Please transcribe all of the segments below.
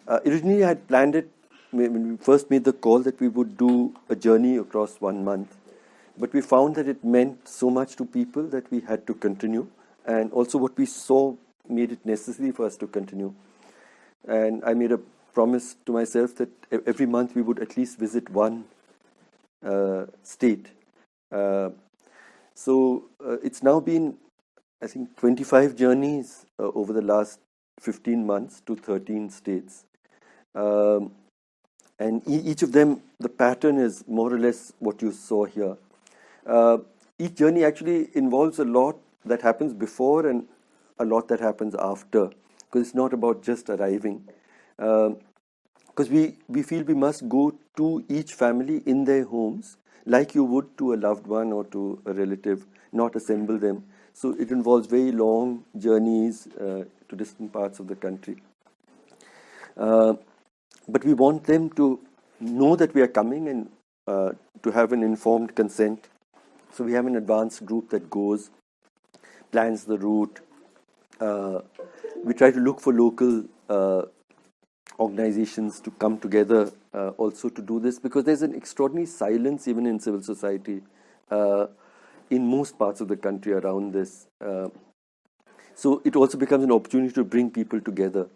Originally, I had planned it when we first made the call that we would do a journey across 1 month. But we found that it meant so much to people that we had to continue. And also, what we saw made it necessary for us to continue. And I made a promise to myself that every month we would at least visit one state. So it's now been, I think, 25 journeys over the last 15 months to 13 states. And each of them, the pattern is more or less what you saw here. Each journey actually involves a lot that happens before and a lot that happens after, because it's not about just arriving. Because we feel we must go to each family in their homes like you would to a loved one or to a relative, not assemble them. So it involves very long journeys to distant parts of the country. But we want them to know that we are coming and to have an informed consent. So we have an advanced group that goes, plans the route. We try to look for local organizations to come together also to do this, because there's an extraordinary silence even in civil society in most parts of the country around this. So it also becomes an opportunity to bring people together.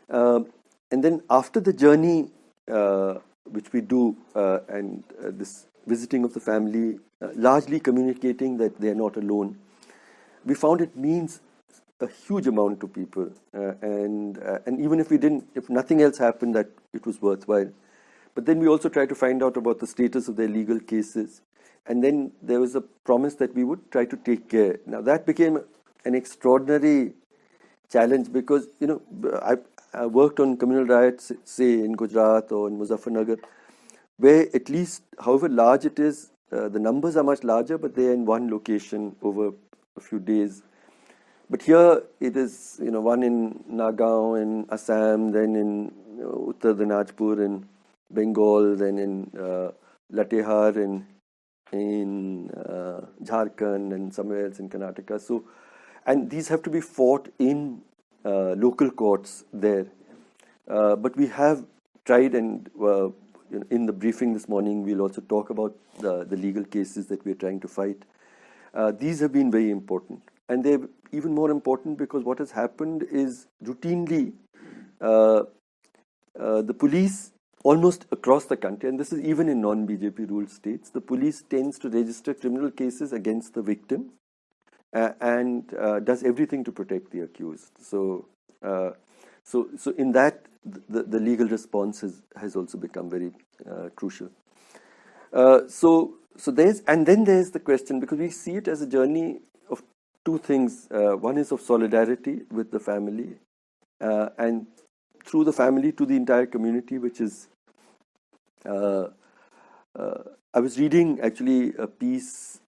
And then after the journey, which we do, and this visiting of the family, largely communicating that they are not alone, we found it means a huge amount to people, and even if nothing else happened, that it was worthwhile. But then we also try to find out about the status of their legal cases, and then there was a promise that we would try to take care. Now that became an extraordinary challenge, because I worked on communal riots, say in Gujarat or in Muzaffarnagar, where at least, however large it is, the numbers are much larger, but they are in one location over a few days. But here it is, one in Nagaon in Assam, then in Uttar Dinajpur in Bengal, then in Latehar in Jharkhand, and somewhere else in Karnataka. So, and these have to be fought in local courts there. But we have tried, and in the briefing this morning, we'll also talk about the legal cases that we're trying to fight. These have been very important. And they're even more important because what has happened is routinely the police almost across the country, and this is even in non-BJP ruled states, the police tends to register criminal cases against the victim and does everything to protect the accused. So in that, the legal response has also become very crucial. So there's the question, because we see it as a journey of two things. One is of solidarity with the family, and through the family to the entire community, which is, I was reading actually a piece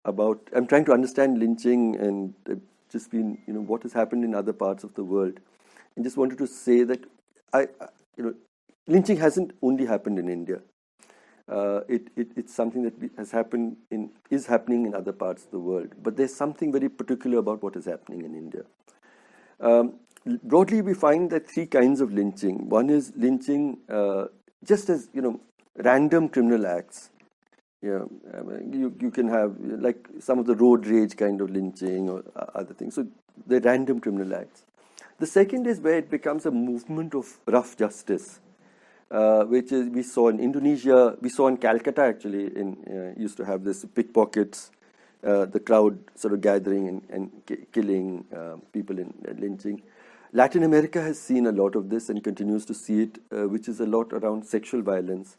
about, I'm trying to understand lynching and just been, what has happened in other parts of the world. And just wanted to say that lynching hasn't only happened in India. It's something that is happening in other parts of the world. But there's something very particular about what is happening in India. Broadly, we find that three kinds of lynching. One is lynching just as, random criminal acts. You can have like some of the road rage kind of lynching or other things. So they're random criminal acts. The second is where it becomes a movement of rough justice, which is we saw in Indonesia, we saw in Calcutta actually, used to have this pickpockets, the crowd sort of gathering and killing people in lynching. Latin America has seen a lot of this and continues to see it, which is a lot around sexual violence,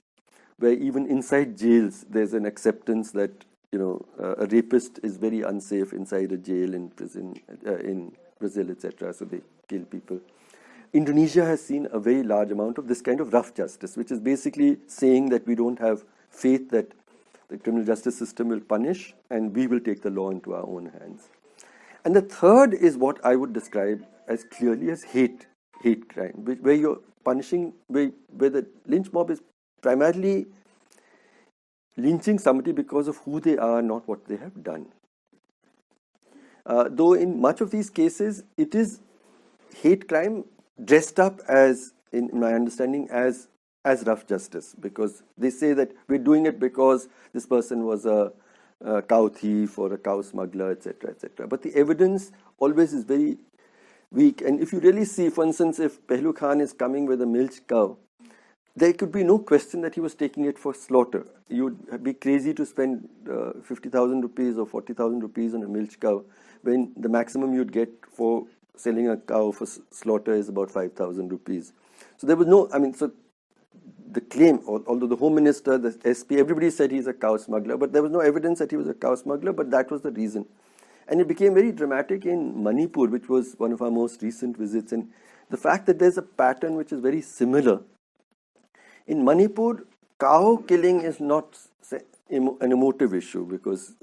where even inside jails there's an acceptance that a rapist is very unsafe inside a jail in prison in Brazil, etc. So they kill people. Indonesia has seen a very large amount of this kind of rough justice, which is basically saying that we don't have faith that the criminal justice system will punish and we will take the law into our own hands. And the third is what I would describe as clearly as hate crime, where you're punishing, where the lynch mob is primarily lynching somebody because of who they are, not what they have done. Though in much of these cases, it is hate crime dressed up as, in my understanding, as rough justice, because they say that we're doing it because this person was a cow thief or a cow smuggler, etc., etc. But the evidence always is very weak. And if you really see, for instance, if Pehlu Khan is coming with a milch cow, there could be no question that he was taking it for slaughter. You'd be crazy to spend 50,000 rupees or 40,000 rupees on a milch cow when the maximum you'd get for selling a cow for slaughter is about 5,000 rupees. So there was no, so the claim, although the Home Minister, the SP, everybody said he's a cow smuggler, but there was no evidence that he was a cow smuggler, but that was the reason. And it became very dramatic in Manipur, which was one of our most recent visits. And the fact that there's a pattern which is very similar. In Manipur, cow killing is not an emotive issue because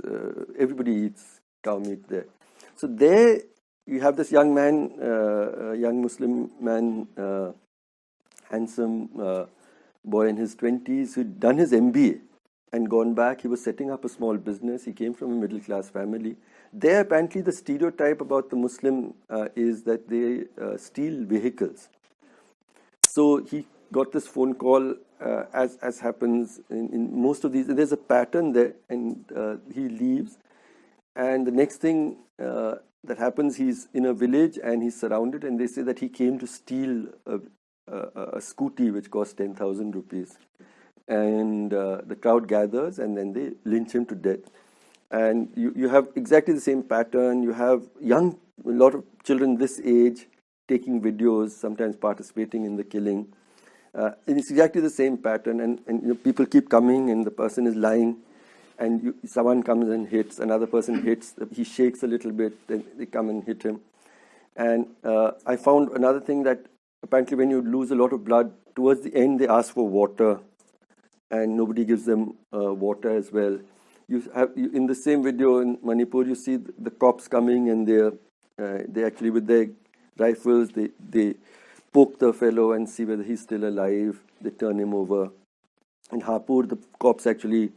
everybody eats cow meat there. So there you have this young man, young Muslim man, handsome boy in his 20s who'd done his MBA and gone back. He was setting up a small business. He came from a middle-class family. There, apparently, the stereotype about the Muslim is that they steal vehicles. So he got this phone call, as happens in most of these. There's a pattern there, and he leaves. And the next thing that happens, he's in a village and he's surrounded, and they say that he came to steal a scooty which cost 10,000 rupees. And the crowd gathers, and then they lynch him to death. And you have exactly the same pattern. You have a lot of children this age taking videos, sometimes participating in the killing. And it's exactly the same pattern. And people keep coming, and the person is lying, and someone comes and hits, another person hits, he shakes a little bit, then they come and hit him. And I found another thing, that apparently when you lose a lot of blood, towards the end they ask for water, and nobody gives them water as well. In the same video in Manipur, you see the cops coming, and they actually with their rifles, they poke the fellow and see whether he's still alive. They turn him over. In Hapur, the cops actually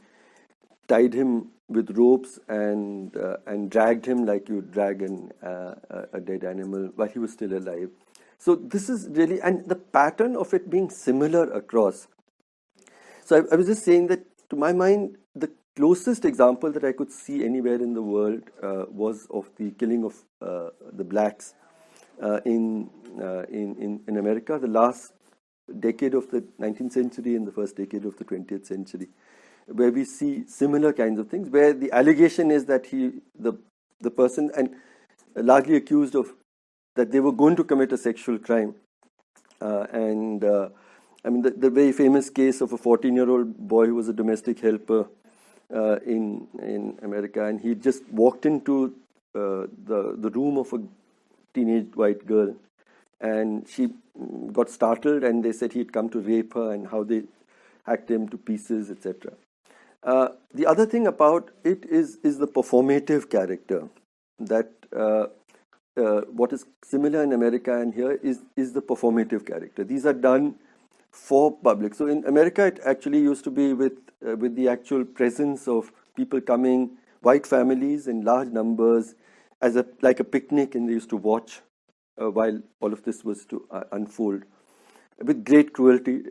tied him with ropes and dragged him like you drag a dead animal while he was still alive. So this is really, and the pattern of it being similar across. So I was just saying that, to my mind, the closest example that I could see anywhere in the world was of the killing of the blacks in America, the last decade of the 19th century and the first decade of the 20th century, where we see similar kinds of things, where the allegation is that the person, and largely accused of, that they were going to commit a sexual crime. The very famous case of a 14-year-old boy who was a domestic helper in America, and he just walked into the room of a teenage white girl, and she got startled, and they said he'd come to rape her, and how they hacked him to pieces, etc. The other thing about it is the performative character, that what is similar in America and here is the performative character. These are done for public. So in America, it actually used to be with the actual presence of people coming, white families in large numbers, like a picnic, and they used to watch while all of this was to unfold with great cruelty.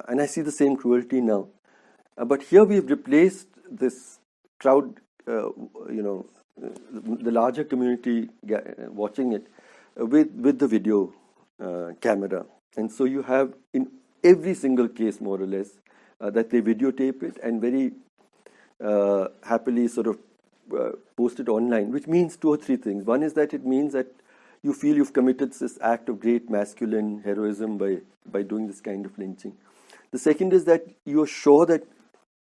And I see the same cruelty now. But here we've replaced this crowd, the larger community watching it with the video camera. And so you have in every single case, more or less, that they videotape it and very happily sort of post it online, which means two or three things. One is that it means that you feel you've committed this act of great masculine heroism by doing this kind of lynching. The second is that you're sure that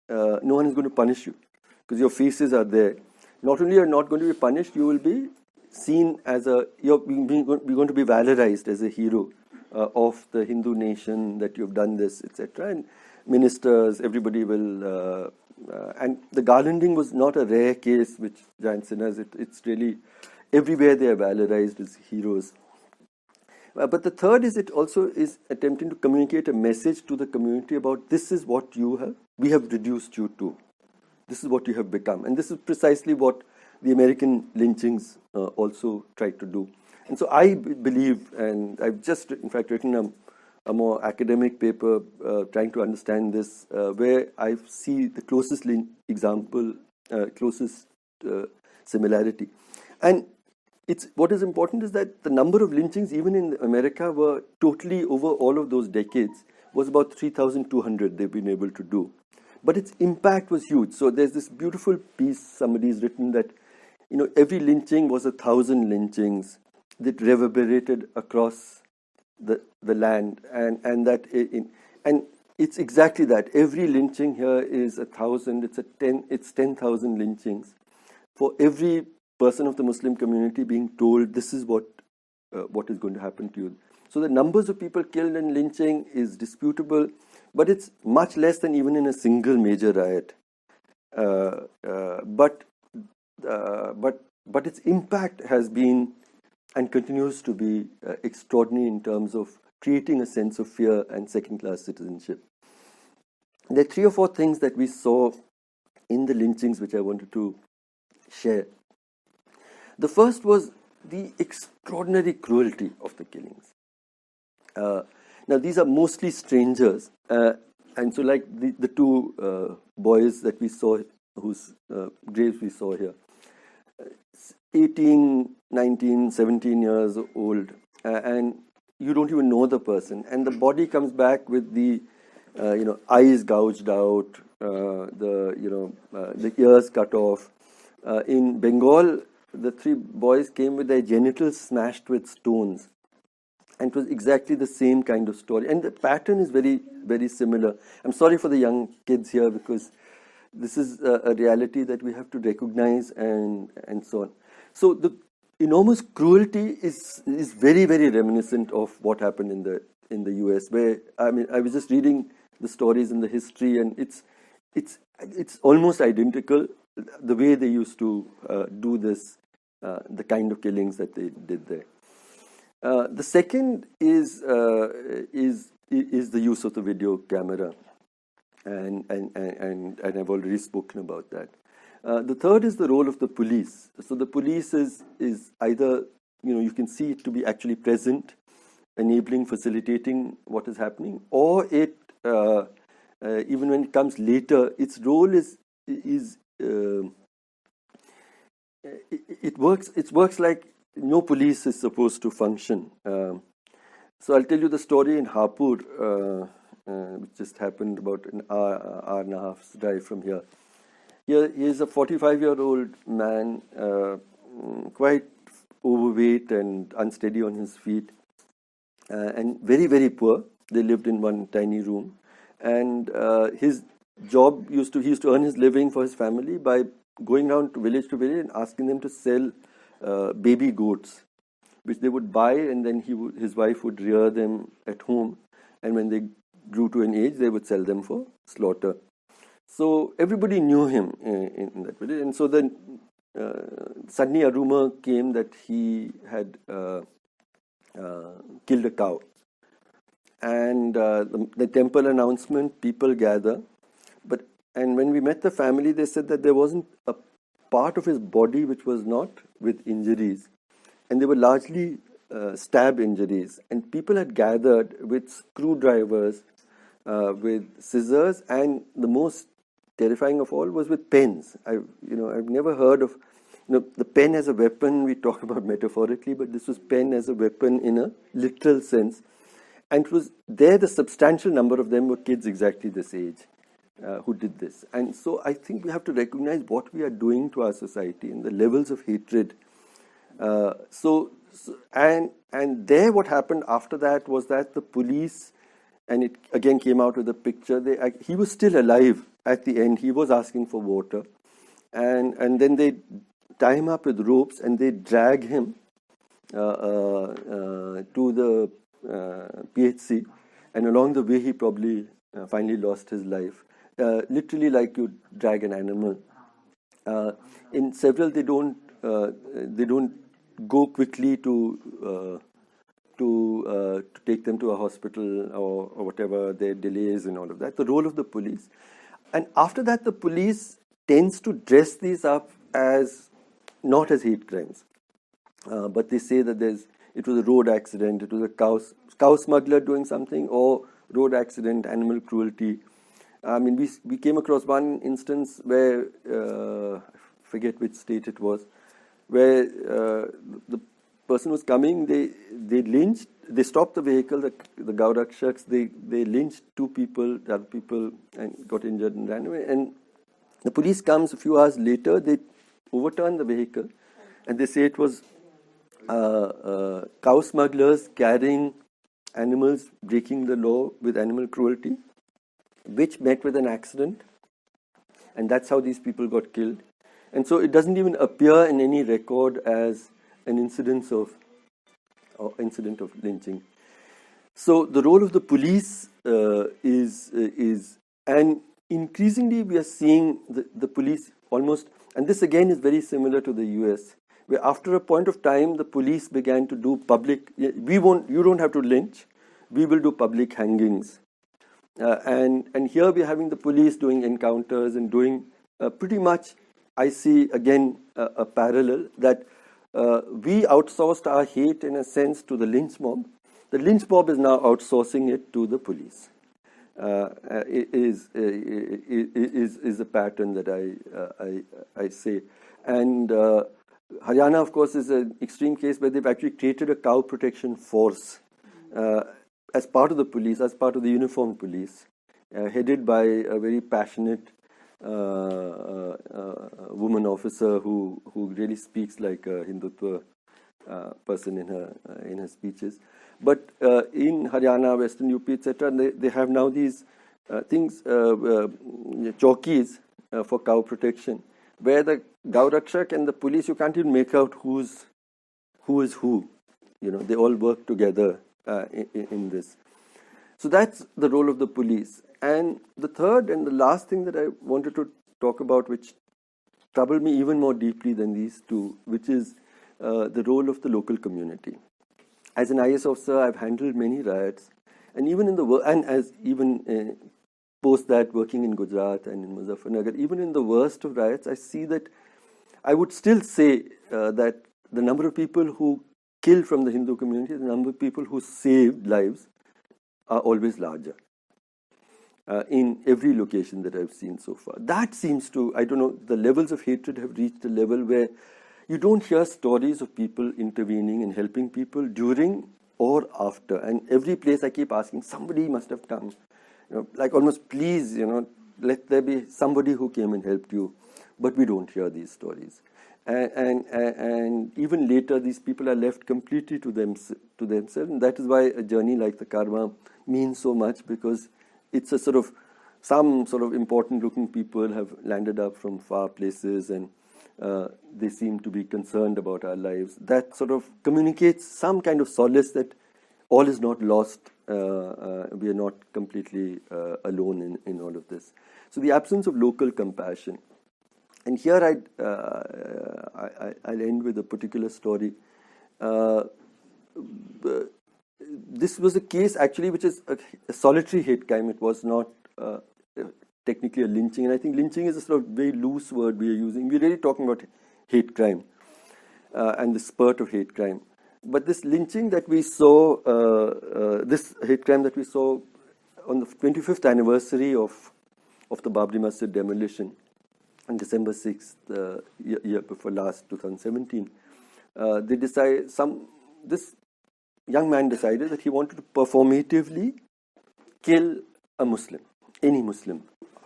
no one is going to punish you because your faces are there. Not only are you not going to be punished, you will be seen as you're going to be valorized as a hero of the Hindu nation, that you've done this, etc. And ministers, everybody will. And the garlanding was not a rare case, which giant sinners. It's really everywhere they are valorized as heroes. But the third is, it also is attempting to communicate a message to the community about this is what we have reduced you to. This is what you have become. And this is precisely what the American lynchings also tried to do. And so I believe, and I've just, in fact, written a more academic paper trying to understand this, where I see the closest example, closest similarity. And what is important is that the number of lynchings, even in America, were totally over all of those decades, was about 3,200 they've been able to do. But its impact was huge. So there's this beautiful piece somebody's written that, every lynching was 1,000 lynchings that reverberated across the land, and that and it's exactly that. Every lynching here is 1,000. It's 10,000 lynchings for every person of the Muslim community being told this is what is going to happen to you. So the numbers of people killed in lynching is disputable, but it's much less than even in a single major riot. But its impact has been and continues to be extraordinary in terms of creating a sense of fear and second-class citizenship. There are 3 or 4 things that we saw in the lynchings which I wanted to share. The first was the extraordinary cruelty of the killings. Now, these are mostly strangers, and so like the 2 boys that we saw, whose graves we saw here, 18, 19, 17 years old, and you don't even know the person, and the body comes back with the eyes gouged out, the ears cut off. In Bengal, the 3 boys came with their genitals smashed with stones, and it was exactly the same kind of story, and the pattern is very, very similar. I'm sorry for the young kids here, because this is a reality that we have to recognize, and so on. So the enormous cruelty is very, very reminiscent of what happened in the US, where I was just reading the stories and the history, and it's almost identical, the way they used to do this, the kind of killings that they did there. The second is the use of the video camera, and I've already spoken about that. The third is the role of the police. So the police is either, you can see it to be actually present, enabling, facilitating what is happening, or it, even when it comes later, its role it works like no police is supposed to function. So I'll tell you the story in Hapur, which just happened about an hour and a half's drive from here. Here he is a 45-year-old man, quite overweight and unsteady on his feet, and very, very poor. They lived in one tiny room, and his job he used to earn his living for his family by going down to village and asking them to sell baby goats, which they would buy, and then his wife would rear them at home, and when they grew to an age, they would sell them for slaughter. So everybody knew him in that village, and so then suddenly a rumor came that he had killed a cow. And the temple announcement, people gather, and when we met the family, they said that there wasn't a part of his body which was not with injuries, and they were largely stab injuries, and people had gathered with screwdrivers, with scissors, and the most terrifying of all was with pens. I've never heard of, the pen as a weapon. We talk about metaphorically, but this was pen as a weapon in a literal sense, and it was there. The substantial number of them were kids exactly this age who did this, and so I think we have to recognize what we are doing to our society and the levels of hatred. And there, what happened after that was that the police, and it again came out with a picture. He was still alive at the end. He was asking for water, and then they tie him up with ropes and they drag him to the PHC, and along the way he probably finally lost his life. Literally, like you drag an animal. In several, they don't go quickly to take them to a hospital or whatever. There are delays and all of that. The role of the police, and after that, the police tends to dress these up as not as hate crimes. But they say that it was a road accident, it was a cow smuggler doing something, or road accident, animal cruelty. I mean, we came across one instance where, I forget which state it was, where the person was coming, they stopped the vehicle, the Gaurakshaks, they lynched two people, the other people, and got injured and ran away. And the police comes a few hours later, they overturn the vehicle, and they say it was cow smugglers carrying animals, breaking the law with animal cruelty, which met with an accident, and that's how these people got killed. And so it doesn't even appear in any record as an incident of lynching. So the role of the police is, and increasingly we are seeing the police almost, and this again is very similar to the US, where after a point of time the police began to do public, you don't have to lynch, we will do public hangings. And here we're having the police doing encounters and doing pretty much, I see again a parallel that we outsourced our hate in a sense to the lynch mob. The lynch mob is now outsourcing it to the police. Is a pattern that I say. And Haryana, of course, is an extreme case where they've actually created a cow protection force as part of the police, as part of the uniformed police, headed by a very passionate woman officer who really speaks like a Hindutva person in her speeches. But in Haryana, Western UP, etc., they have now these things, chowkis for cow protection, where the Gaurakshak and the police, you can't even make out who is who. They all work together in this. So that's the role of the police. And the third and the last thing that I wanted to talk about, which troubled me even more deeply than these two, which is the role of the local community. As an IS officer, I've handled many riots, and even in post that, working in Gujarat and in Muzaffarnagar, even in the worst of riots, I see that I would still say that the number of people who killed from the Hindu community, the number of people who saved lives are always larger in every location that I've seen so far. That seems to, I don't know, the levels of hatred have reached a level where you don't hear stories of people intervening and helping people during or after. And every place I keep asking, somebody must have come. Like almost, please, let there be somebody who came and helped you. But we don't hear these stories. And even later, these people are left completely to themselves. And that is why a journey like the Karwan means so much, because it's a some sort of important looking people have landed up from far places, and they seem to be concerned about our lives. That sort of communicates some kind of solace that all is not lost. We are not completely alone in all of this. So the absence of local compassion. And here I'll end with a particular story. This was a case actually which is a solitary hate crime. It was not technically a lynching. And I think lynching is a sort of very loose word we are using. We're really talking about hate crime and the spurt of hate crime. But this lynching that we saw, this hate crime that we saw on the 25th anniversary of the Babri Masjid demolition on December 6th, year before last, 2017, this young man decided that he wanted to performatively kill a Muslim, any Muslim.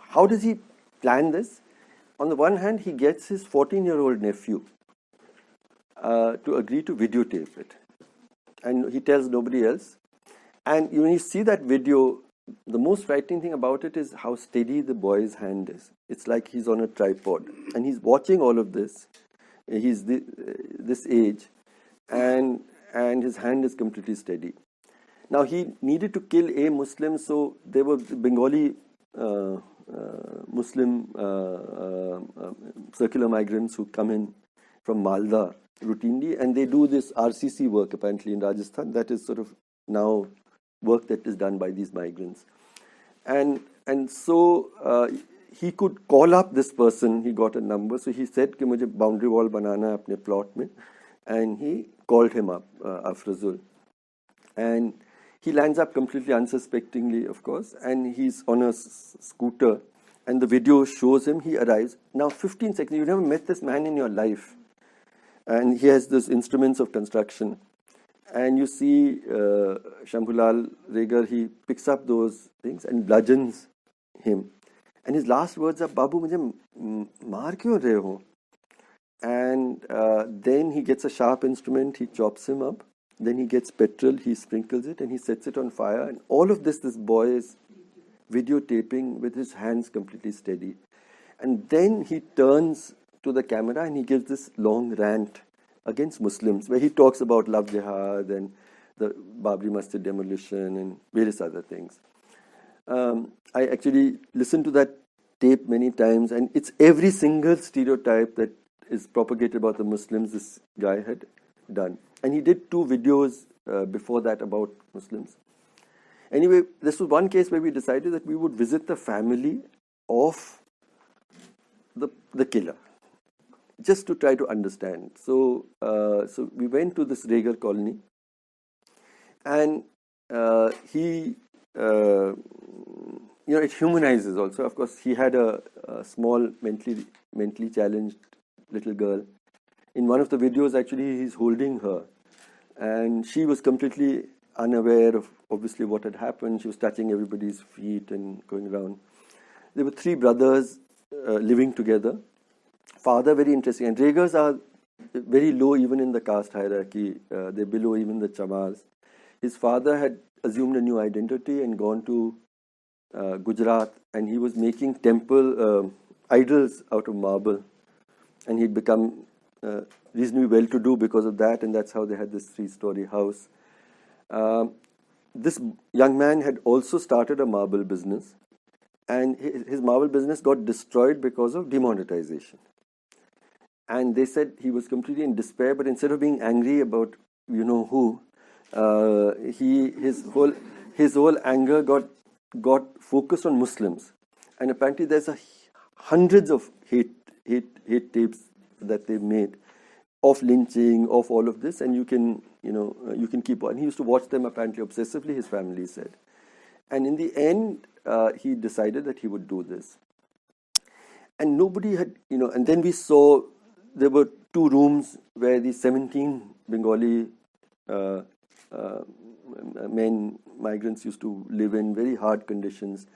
How does he plan this? On the one hand, he gets his 14-year-old nephew to agree to videotape it. And he tells nobody else. And when you see that video, the most frightening thing about it is how steady the boy's hand is. It's like he's on a tripod. And he's watching all of this. He's this age. And his hand is completely steady. Now, he needed to kill a Muslim, so there were Bengali Muslim circular migrants who come in from Malda routinely, and they do this RCC work apparently in Rajasthan. That is sort of now work that is done by these migrants. And so he could call up this person. He got a number, so he said कि मुझे boundary wall बनाना है अपने plot में, and he called him up, Afrazul, and he lands up completely unsuspectingly, of course, and he's on a scooter, and the video shows him. He arrives. Now, 15 seconds. You never met this man in your life, and he has these instruments of construction. And you see Shambhulal Regar, he picks up those things and bludgeons him. And his last words are, Babu, mujhe maar kyun rahe ho? And then he gets a sharp instrument, he chops him up. Then he gets petrol, he sprinkles it, and he sets it on fire. And all of this boy is videotaping with his hands completely steady. And then he turns to the camera and he gives this long rant against Muslims, where he talks about love jihad and the Babri Masjid demolition and various other things. I actually listened to that tape many times, and it's every single stereotype that is propagated about the Muslims this guy had done. And he did 2 videos before that about Muslims. Anyway, this was one case where we decided that we would visit the family of the killer, just to try to understand. So we went to this Regar colony, and he, it humanizes also. Of course, he had a small mentally challenged little girl. In one of the videos, actually, he's holding her, and she was completely unaware of obviously what had happened. She was touching everybody's feet and going around. There were 3 brothers living together. Father, very interesting. And Regars are very low even in the caste hierarchy. They're below even the Chamars. His father had assumed a new identity and gone to Gujarat, and he was making temple idols out of marble. And he'd become reasonably well-to-do because of that, and that's how they had this 3-story house. This young man had also started a marble business, and his marble business got destroyed because of demonetization. And they said he was completely in despair, but instead of being angry about who, his whole anger got focused on Muslims. And apparently there's hundreds of hate tapes that they've made of lynching, of all of this, and you can keep on. He used to watch them apparently obsessively, his family said. And in the end, he decided that he would do this. And nobody had, and then we saw there were 2 rooms where the 17 Bengali migrants used to live in very hard conditions.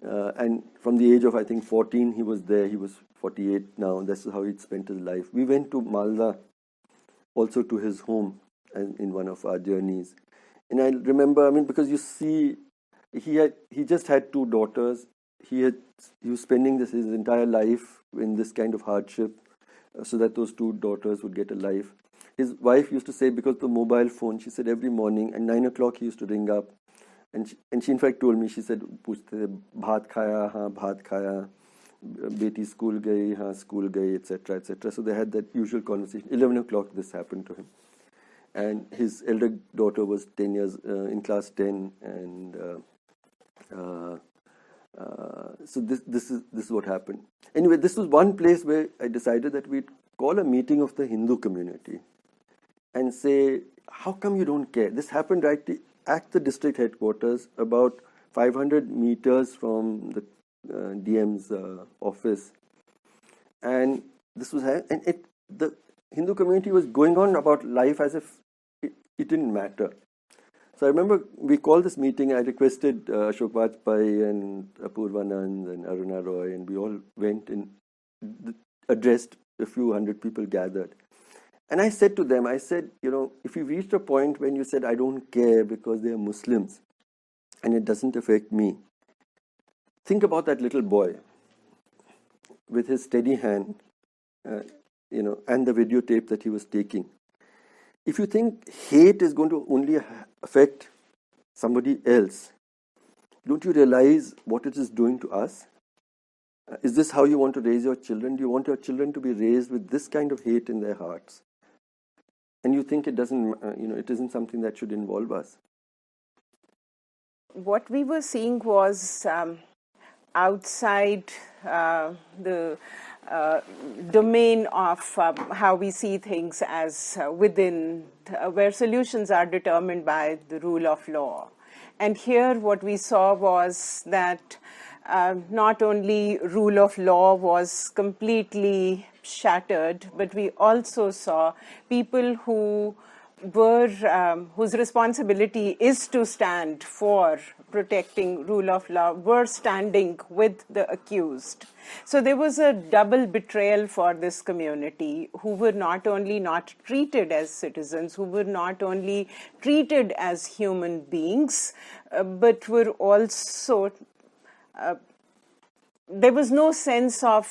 And from the age of, I think, 14, he was there. He was 48 now. That's how he'd spent his life. We went to Malda, also to his home, in one of our journeys. And I remember, because you see, he just had 2 daughters. He was spending his entire life in this kind of hardship, so that those 2 daughters would get a life. His wife used to say, because of the mobile phone, she said every morning at 9 o'clock he used to ring up. And she in fact told me, she said, "Puchte, bhat khaya, haan, bhat khaya, beti school gayi, haan, school gayi, etc., etc." So they had that usual conversation. 11 o'clock this happened to him. And his elder daughter was 10 years, in class 10, and so this is what happened. Anyway, this was one place where I decided that we'd call a meeting of the Hindu community and say, how come you don't care? This happened right at the district headquarters, about 500 meters from the DM's office. And this was, the Hindu community was going on about life as if it didn't matter. So I remember we called this meeting. I requested Ashok Vajpayee and Apurvanand and Aruna Roy, and we all went and addressed a few hundred people gathered. And I said to them, if you reached a point when you said, I don't care because they are Muslims and it doesn't affect me, think about that little boy with his steady hand, and the videotape that he was taking. If you think hate is going to only affect somebody else, don't you realize what it is doing to us? Is this how you want to raise your children? Do you want your children to be raised with this kind of hate in their hearts? And you think it isn't something that should involve us? What we were seeing was outside the domain of how we see things as within, where solutions are determined by the rule of law. And here what we saw was that not only rule of law was completely shattered, but we also saw people who were whose responsibility is to stand for protecting rule of law were standing with the accused. So there was a double betrayal for this community, who were not only not treated as citizens, who were not only treated as human beings, but were also there was no sense of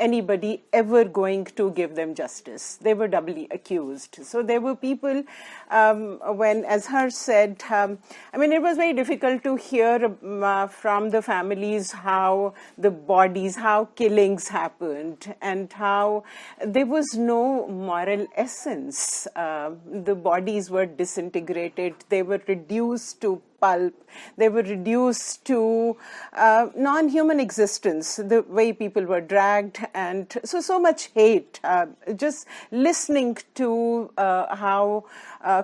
anybody ever going to give them justice. They were doubly accused. So there were people, when, as Harsh said, I mean, it was very difficult to hear from the families how the bodies, how killings happened, and how there was no moral essence. The bodies were disintegrated. They were reduced to pulp. They were reduced to non-human existence, the way people were dragged, and so much hate. Just listening to how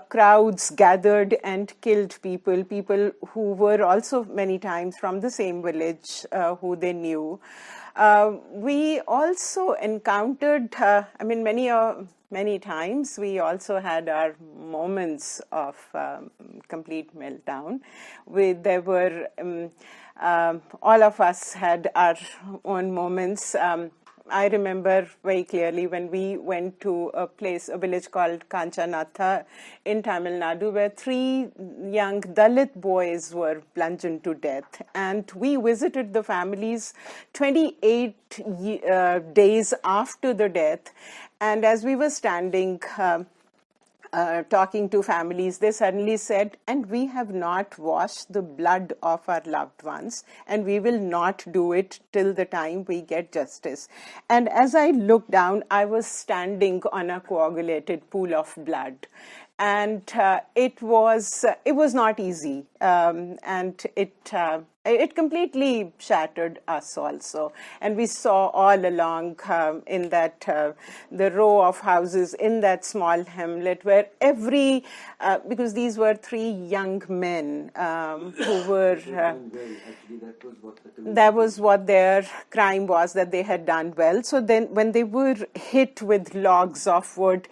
crowds gathered and killed people who were also many times from the same village, who they knew. We also encountered, I mean, many times we also had our moments of complete meltdown. There were, all of us had our own moments. I remember very clearly when we went to a village called Kanchanatha in Tamil Nadu, where 3 young Dalit boys were plunged to death. And we visited the families 28 days after the death. And as we were standing, talking to families, they suddenly said, and we have not washed the blood of our loved ones, and we will not do it till the time we get justice. And as I looked down, I was standing on a coagulated pool of blood. And it was not easy, and it completely shattered us also. And we saw all along in that the row of houses in that small hamlet, where because these were 3 young men who were that was what their crime was, that they had done well. So then when they were hit with logs of wood,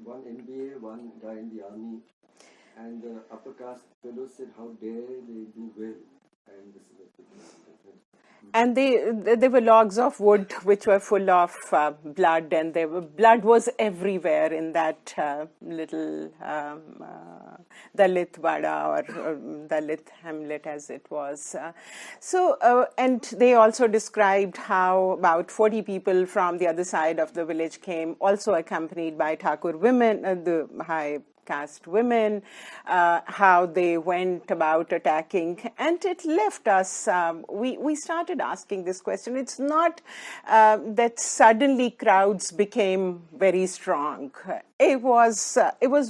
one MBA, one guy in the army, and the upper caste fellows said, how dare they do well, and this is what and they were logs of wood which were full of blood, and blood was everywhere in that little Dalit Wada or Dalit hamlet, as it was. And they also described how about 40 people from the other side of the village came, also accompanied by Thakur women, the high caste women, how they went about attacking, and it left us. We started asking this question. It's not that suddenly crowds became very strong. It was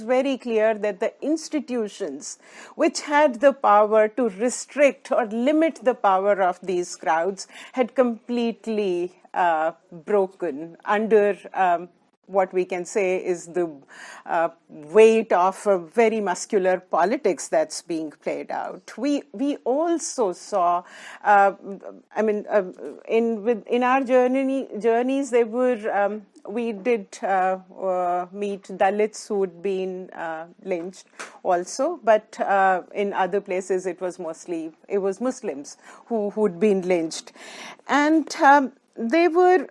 very clear that the institutions which had the power to restrict or limit the power of these crowds had completely broken under what we can say is the weight of very muscular politics that's being played out. We also saw, in our journeys, there were we did meet Dalits who'd been lynched also, but in other places it was Muslims who'd been lynched, and they were.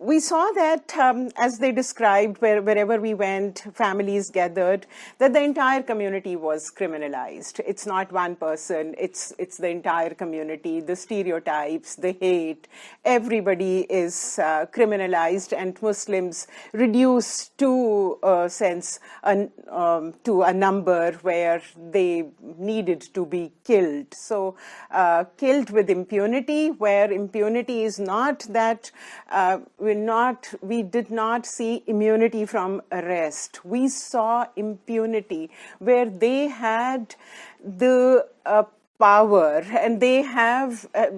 We saw that, as they described, wherever we went, families gathered, that the entire community was criminalized. It's not one person, it's the entire community, the stereotypes, the hate, everybody is criminalized, and Muslims reduced to a sense, to a number where they needed to be killed. So killed with impunity, where impunity is not that we did not see immunity from arrest. We saw impunity where they had the power, and they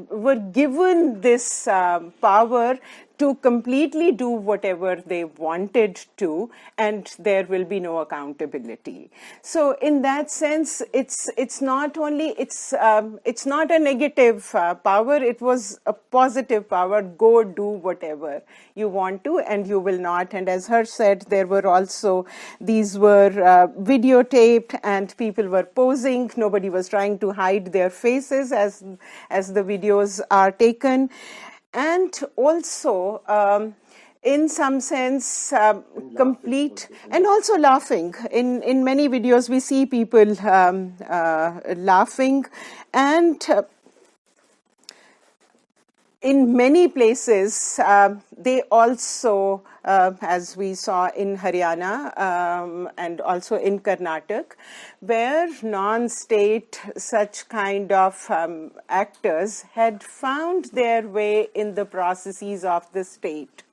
were given this power to completely do whatever they wanted to, and there will be no accountability. So in that sense, it's not only it's not a negative power, it was a positive power. Go do whatever you want to, and you will not. And as Harsh said, there were also, these were videotaped, and people were posing. Nobody was trying to hide their faces as the videos are taken. And also, in some sense, complete, and also laughing. In many videos, we see people laughing, and in many places, they also, as we saw in Haryana and also in Karnataka, where non-state such kind of actors had found their way in the processes of the state.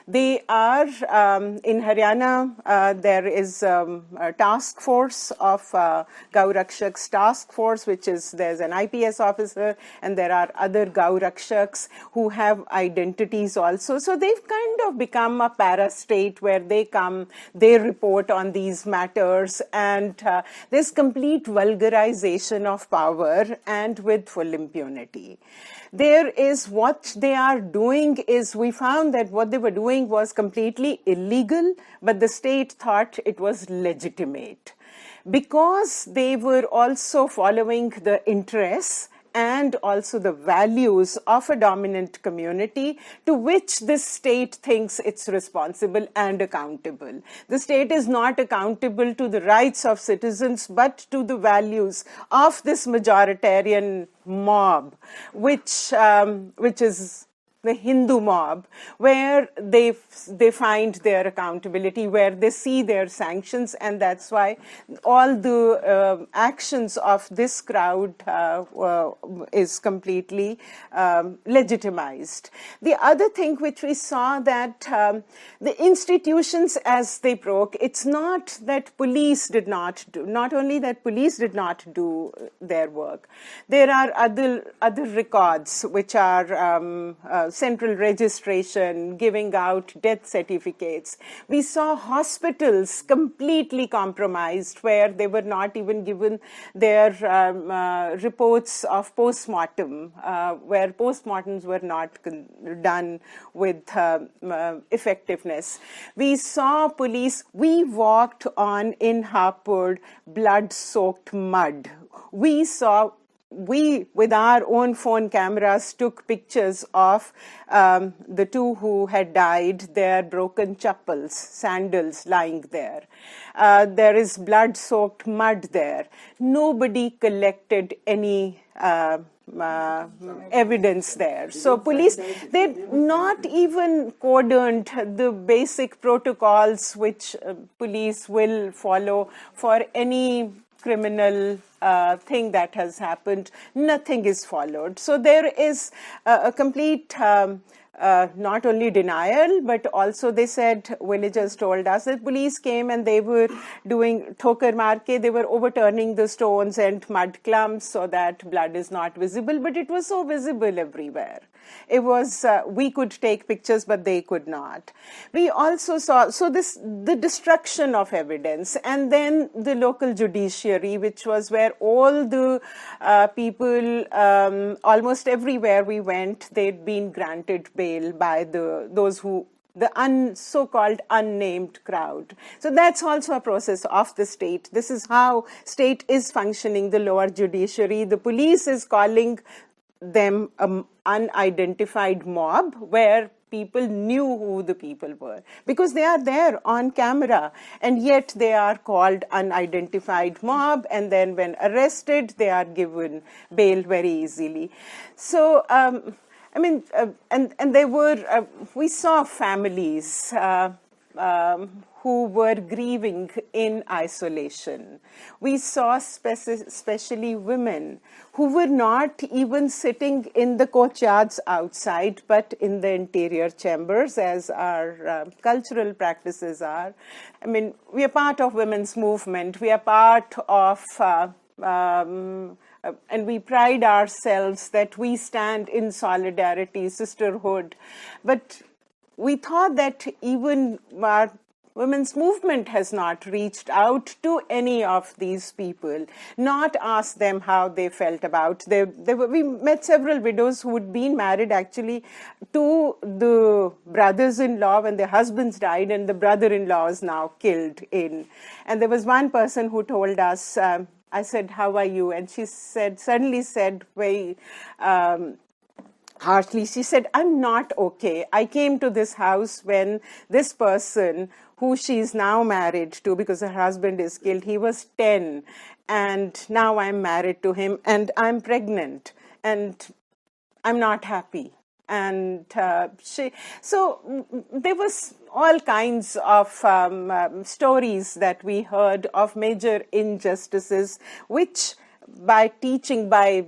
They are, in Haryana, there is a task force of Gaurakshaks task force, there's an IPS officer, and there are other Gaurakshaks who have identities also. So they've kind of become a para-state where they come, they report on these matters, and there's complete vulgarization of power, and with full impunity. There is, what they are doing is, we found that what they were doing was completely illegal, but the state thought it was legitimate, because they were also following the interests and also the values of a dominant community to which this state thinks it's responsible and accountable. The state is not accountable to the rights of citizens, but to the values of this majoritarian mob, which is the Hindu mob, where they find their accountability, where they see their sanctions, and that's why all the actions of this crowd is completely legitimized. The other thing which we saw, that the institutions as they broke, it's not that police did not do, not only that police did not do their work, there are other records which are central registration, giving out death certificates. We saw hospitals completely compromised, where they were not even given their reports of post-mortem, where post-mortems were not done with effectiveness. We saw police, we walked on in Hapur, blood-soaked mud. We, with our own phone cameras, took pictures of the two who had died, their broken chappals, sandals lying there. There is blood-soaked mud there. Nobody collected any evidence there. So police, they not even cordoned the basic protocols which police will follow for any criminal thing that has happened. Nothing is followed. So there is a complete not only denial, but also they said, villagers told us that police came and they were doing thokar marke, they were overturning the stones and mud clumps so that blood is not visible, but it was so visible everywhere. It was, we could take pictures, but they could not. We also saw, so the destruction of evidence, and then the local judiciary, which was where all the people, almost everywhere we went, they'd been granted bail by those who, the so-called unnamed crowd. So that's also a process of the state. This is how state is functioning, the lower judiciary. The police is calling them an unidentified mob, where people knew who the people were because they are there on camera, and yet they are called unidentified mob, and then when arrested they are given bail very easily. So I mean, and there were, we saw families who were grieving in isolation. We saw especially women who were not even sitting in the courtyards outside, but in the interior chambers, as our cultural practices are. I mean, we are part of women's movement. We are part of and we pride ourselves that we stand in solidarity, sisterhood. But we thought that even our women's movement has not reached out to any of these people, not asked them how they felt about. We met several widows who had been married actually to the brothers-in-law when their husbands died, and the brother-in-law is now killed in. And there was one person who told us, I said, "How are you?" And she suddenly said very harshly, she said, "I'm not okay. I came to this house when this person, who she's now married to because her husband is killed, he was 10, and now I'm married to him, and I'm pregnant, and I'm not happy." And so there was all kinds of stories that we heard of major injustices, which by teaching, by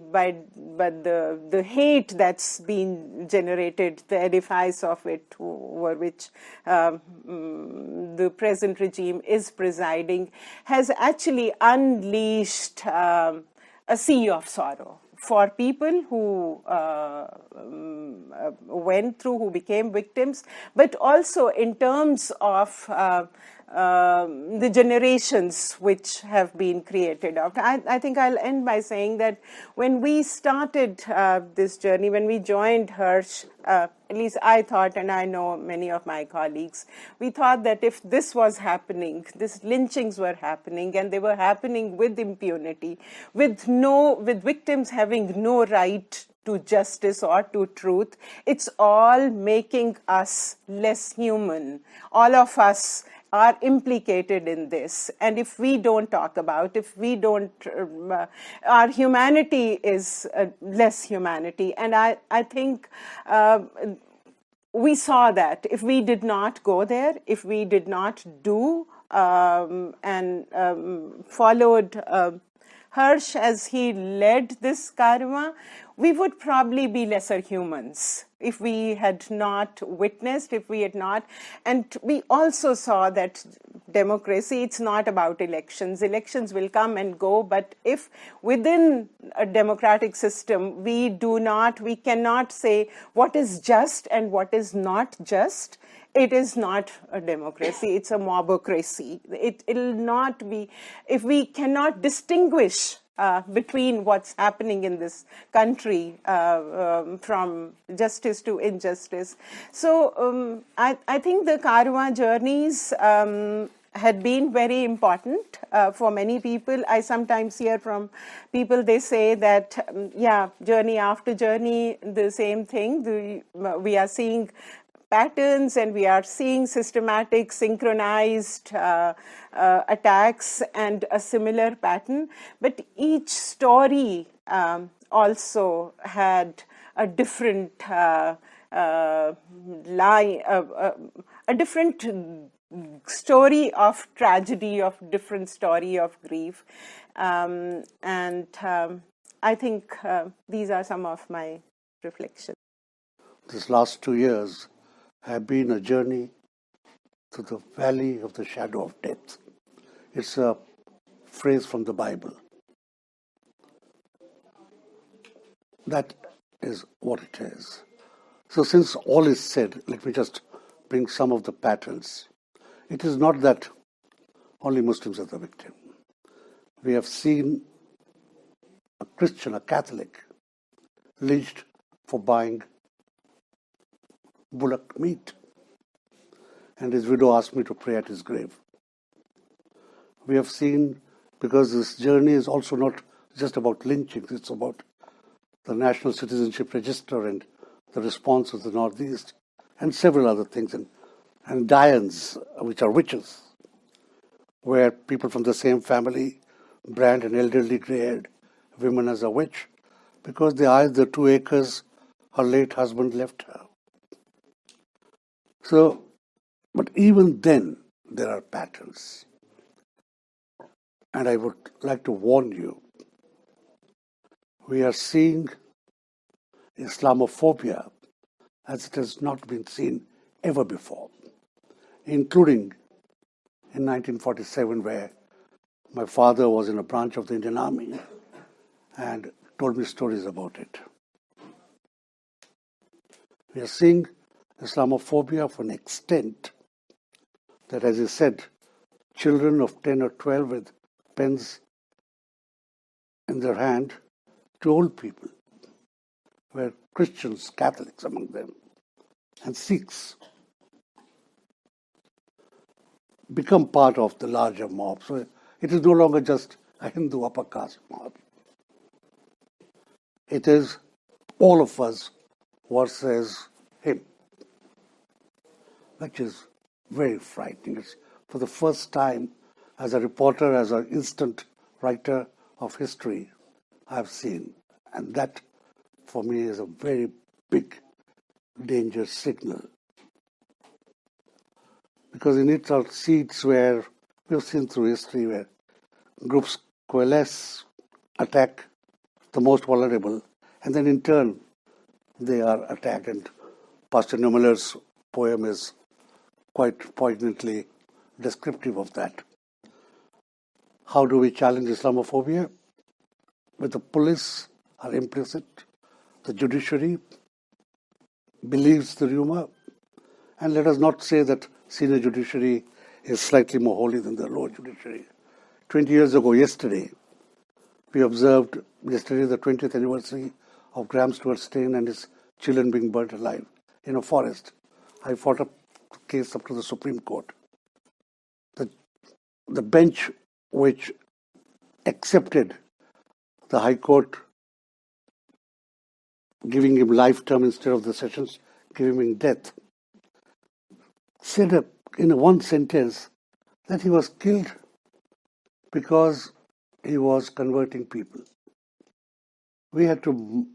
the hate that's been generated, the edifice of it, over which the present regime is presiding, has actually unleashed a sea of sorrow for people who went through, who became victims, but also in terms of the generations which have been created. I think I'll end by saying that when we started this journey, when we joined Harsh, at least I thought, and I know many of my colleagues, we thought that if this was happening, these lynchings were happening, and they were happening with impunity, with victims having no right to justice or to truth, it's all making us less human. All of us are implicated in this, and if we don't talk about, if we don't, our humanity is less humanity. And I think we saw that if we did not go there, if we did not do and followed Harsh as he led this karma, we would probably be lesser humans if we had not witnessed, if we had not. And we also saw that democracy, it's not about elections. Elections will come and go, but if within a democratic system we cannot say what is just and what is not just, it is not a democracy, it's a mobocracy. It'll not be, if we cannot distinguish between what's happening in this country from justice to injustice. So I think the Karwa journeys had been very important for many people. I sometimes hear from people, they say that, journey after journey, the same thing. We are seeing patterns, and we are seeing systematic, synchronized attacks and a similar pattern. But each story also had a different a different story of tragedy, of different story of grief. I think these are some of my reflections. This last 2 years have been a journey to the valley of the shadow of death. It's a phrase from the Bible. That is what it is. So since all is said, let me just bring some of the patterns. It is not that only Muslims are the victim. We have seen a Christian, a Catholic, lynched for buying bullock meat, and his widow asked me to pray at his grave. We have seen, because this journey is also not just about lynchings, it's about the National Citizenship Register and the response of the Northeast, and several other things, and Dayals, which are witches, where people from the same family brand an elderly grey-haired woman as a witch because they eyed the 2 acres her late husband left her. So, but even then, there are patterns. And I would like to warn you, we are seeing Islamophobia as it has not been seen ever before, including in 1947, where my father was in a branch of the Indian Army, and told me stories about it. We are seeing Islamophobia of an extent that, as he said, children of 10 or 12 with pens in their hand to old people, were Christians, Catholics among them, and Sikhs, become part of the larger mob. So it is no longer just a Hindu upper caste mob. It is all of us versus him, which is very frightening. It's for the first time, as a reporter, as an instant writer of history, I've seen. And that, for me, is a very big danger signal. Because in it are seeds where we've seen through history where groups coalesce, attack the most vulnerable, and then in turn they are attacked. And Pastor Nimmerler's poem is quite poignantly descriptive of that. How do we challenge Islamophobia? With the police are implicit, the judiciary believes the rumor, and let us not say that senior judiciary is slightly more holy than the lower judiciary. 20 years ago, yesterday, we observed the 20th anniversary of Graham Stuart Steyn and his children being burnt alive in a forest. I fought a case up to the Supreme Court. The bench which accepted the High Court giving him life term instead of the sessions giving him death, said in one sentence that he was killed because he was converting people. We had to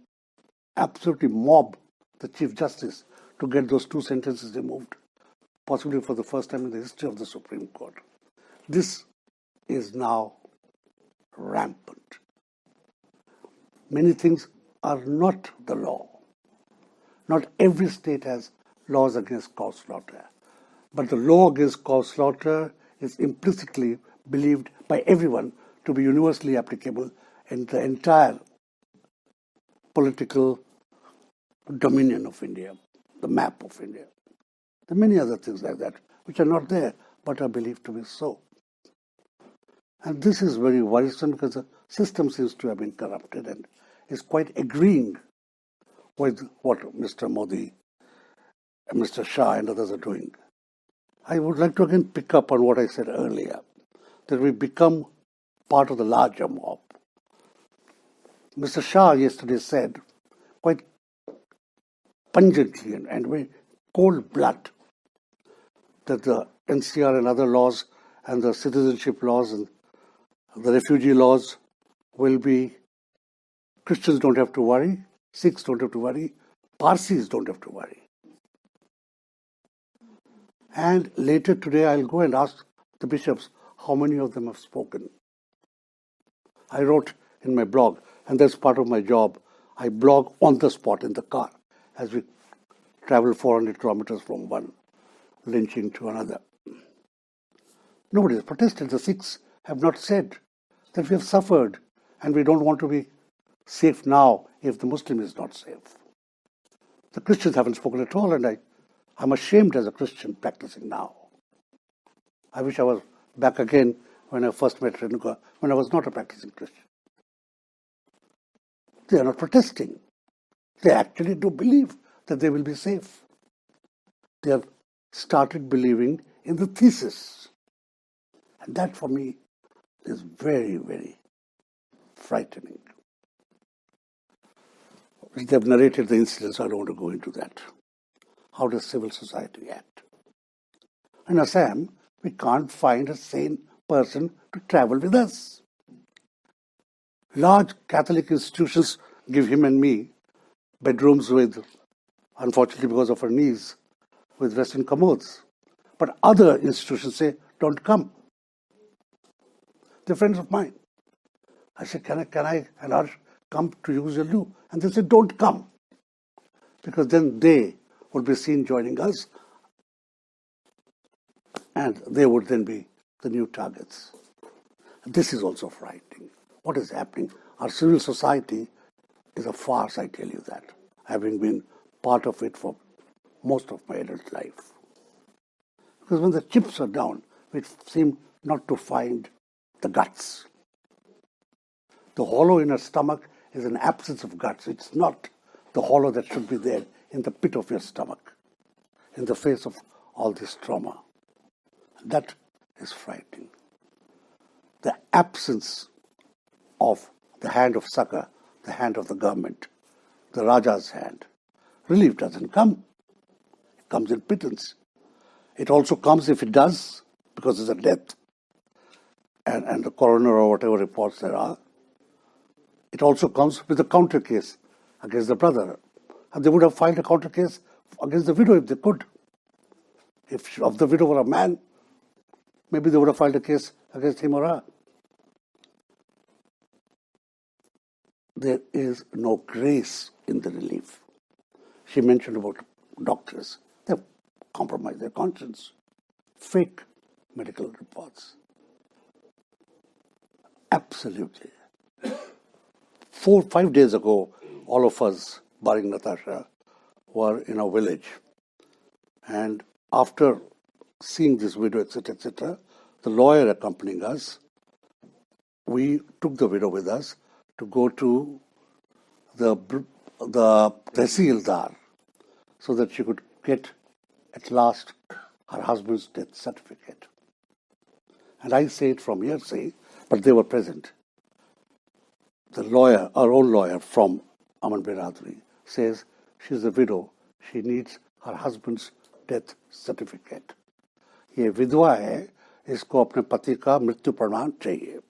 absolutely mob the Chief Justice to get those two sentences removed, possibly for the first time in the history of the Supreme Court. This is now rampant. Many things are not the law. Not every state has laws against cow slaughter. But the law against cow slaughter is implicitly believed by everyone to be universally applicable in the entire political dominion of India, the map of India. There are many other things like that which are not there but are believed to be so. And this is very worrisome because the system seems to have been corrupted and is quite agreeing with what Mr. Modi, Mr. Shah and others are doing. I would like to again pick up on what I said earlier, that we become part of the larger mob. Mr. Shah yesterday said, quite pungently and very cold blood, that the NCR and other laws and the citizenship laws and the refugee laws will be, Christians don't have to worry, Sikhs don't have to worry, Parsis don't have to worry. And later today I'll go and ask the bishops how many of them have spoken. I wrote in my blog, and that's part of my job, I blog on the spot in the car as we travel 400 kilometers from one lynching to another. Nobody has protested. The Sikhs have not said that we have suffered and we don't want to be safe now if the Muslim is not safe. The Christians haven't spoken at all, and I'm ashamed as a Christian practicing now. I wish I was back again when I first met Renuka, when I was not a practicing Christian. They are not protesting. They actually do believe that they will be safe. They have started believing in the thesis. And that for me is very, very frightening. They have narrated the incidents, I don't want to go into that. How does civil society act? In Assam, we can't find a sane person to travel with us. Large Catholic institutions give him and me bedrooms with, unfortunately because of our knees, with Western commodes. But other institutions say, don't come. They're friends of mine. I said, can I and Harsh come to use your loo? And they said, don't come. Because then they would be seen joining us and they would then be the new targets. This is also frightening. What is happening? our civil society is a farce, I tell you that, having been part of it for most of my adult life. Because when the chips are down, we seem not to find the guts. The hollow in our stomach is an absence of guts. It's not the hollow that should be there in the pit of your stomach, in the face of all this trauma. That is frightening. The absence of the hand of succor, the hand of the government, the Raja's hand. Relief doesn't come. It comes in pittance. It also comes, if it does, because there's a death and the coroner or whatever reports there are. It also comes with a counter case against the brother. And they would have filed a counter case against the widow if they could. If of the widow were a man, maybe they would have filed a case against him or her. There is no grace in the relief. She mentioned about doctors. They've compromised their conscience. Fake medical reports. Absolutely. 4-5 days ago, all of us, barring Natasha, were in a village. And after seeing this widow, etc., the lawyer accompanying us, we took the widow with us to go to the Tehsildar so that she could get at last her husband's death certificate. And I say it from hearsay, but they were present. The lawyer, our own lawyer from unbearably, says she's a widow. She needs her husband's death certificate. ये विधवा है, इसको अपने पति का मृत्यु प्रमाण चाहिए.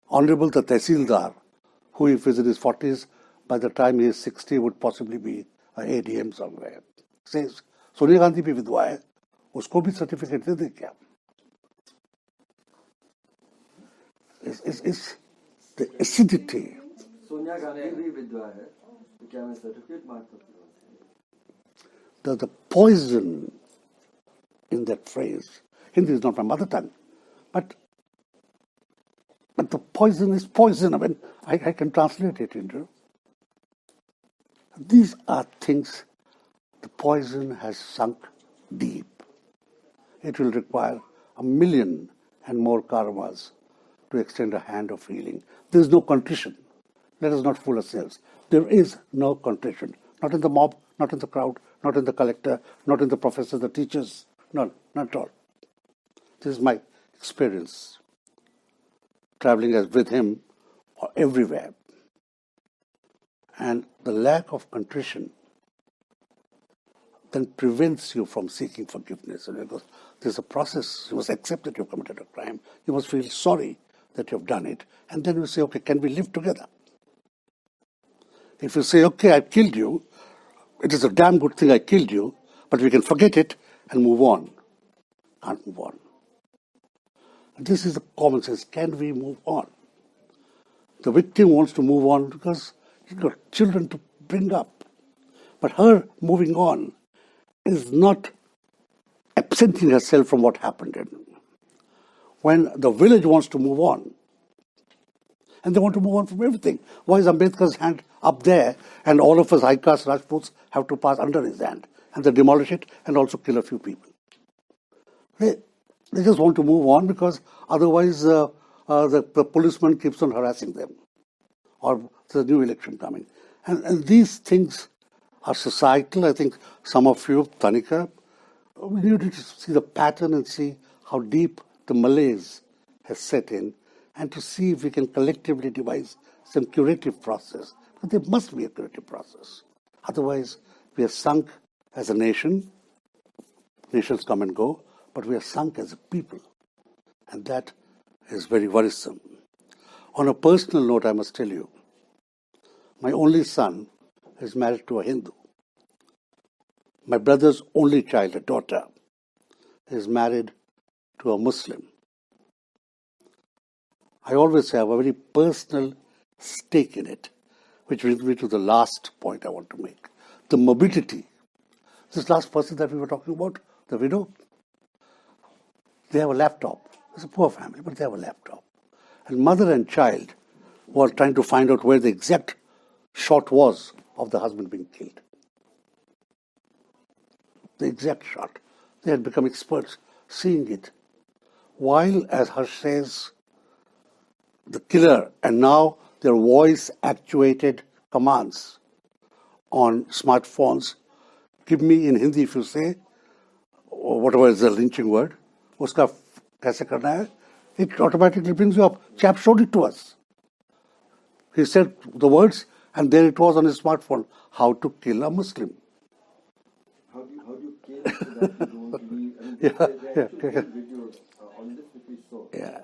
Honorable the Tehsildar, who if he's in his 40s, by the time he is 60 would possibly be a ADM somewhere, says, Sonia Gandhi भी विधवा है, उसको भी certificate दे दे क्या? Is the acidity. Sonia Gandhi भी विधवा है, तो क्या मैं certificate मांग सकता हूँ? The poison in that phrase. Hindi is not my mother tongue, but the poison is poison. I mean, I can translate it into. These are things, the poison has sunk deep. It will require 1 million and more karmas to extend a hand of healing. There is no contrition. Let us not fool ourselves. There is no contrition. Not in the mob, not in the crowd, not in the collector, not in the professors, the teachers. None, not at all. This is my experience, traveling as with him everywhere. And the lack of contrition then prevents you from seeking forgiveness. Because there's a process. You must accept that you've committed a crime. You must feel sorry that you've done it. And then you say, okay, can we live together? If you say, okay, I killed you, it is a damn good thing I killed you, but we can forget it and move on. Can't move on. And this is the common sense. Can we move on? The victim wants to move on because he's got children to bring up. But her moving on is not absenting herself from what happened. When the village wants to move on, and they want to move on from everything. Why is Ambedkar's hand up there and all of us high caste Rajputs have to pass under his hand? And they demolish it and also kill a few people. They just want to move on because otherwise the policeman keeps on harassing them. Or there's a new election coming. And these things are societal. I think some of you, Tanika, we need to see the pattern and see how deep the malaise has set in, and to see if we can collectively devise some curative process. But there must be a curative process. Otherwise, we are sunk as a nation. Nations come and go, but we are sunk as a people. And that is very worrisome. On a personal note, I must tell you, my only son is married to a Hindu. My brother's only child, a daughter, is married to a Muslim. I always have a very personal stake in it, which brings me to the last point I want to make. The morbidity. This last person that we were talking about, the widow, they have a laptop. It's a poor family, but they have a laptop. And mother and child were trying to find out where the exact shot was of the husband being killed. The exact shot. They had become experts seeing it. While, as Harsh says, the killer, and now their voice-actuated commands on smartphones, give me in Hindi if you say, or whatever is the lynching word, uska kaise karna hai, it automatically brings you up. Chap showed it to us. He said the words, and there it was on his smartphone, how to kill a Muslim. How do you kill so that you don't leave? I mean, Yeah, there are yeah. videos on this which we saw. Yeah.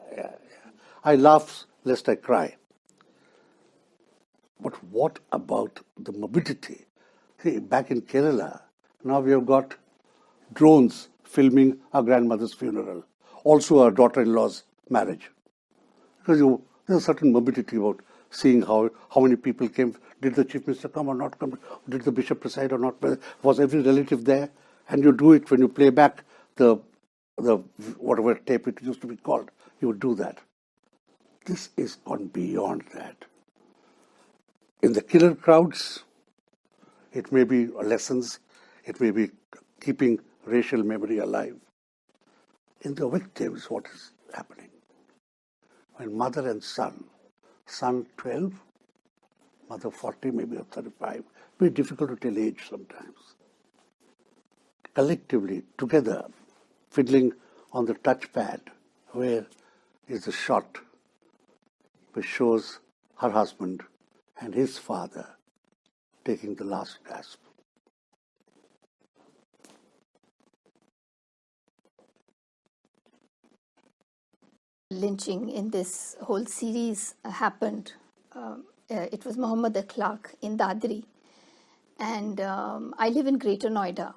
I laugh lest I cry. But what about the morbidity? See, back in Kerala, now we have got drones filming our grandmother's funeral, also our daughter-in-law's marriage. Because there's a certain morbidity about seeing how many people came. Did the chief minister come or not come? Did the bishop preside or not? Was every relative there? And you do it when you play back the whatever tape it used to be called. You would do that. This is gone beyond that. In the killer crowds, it may be lessons, it may be keeping racial memory alive. In the victims, what is happening? When mother and son 12, mother 40, maybe or 35, very difficult to tell age sometimes. Collectively, together, fiddling on the touchpad, where is the shot which shows her husband and his father taking the last gasp. Lynching in this whole series happened. It was Muhammad Akhlaq in Dadri. And I live in Greater Noida.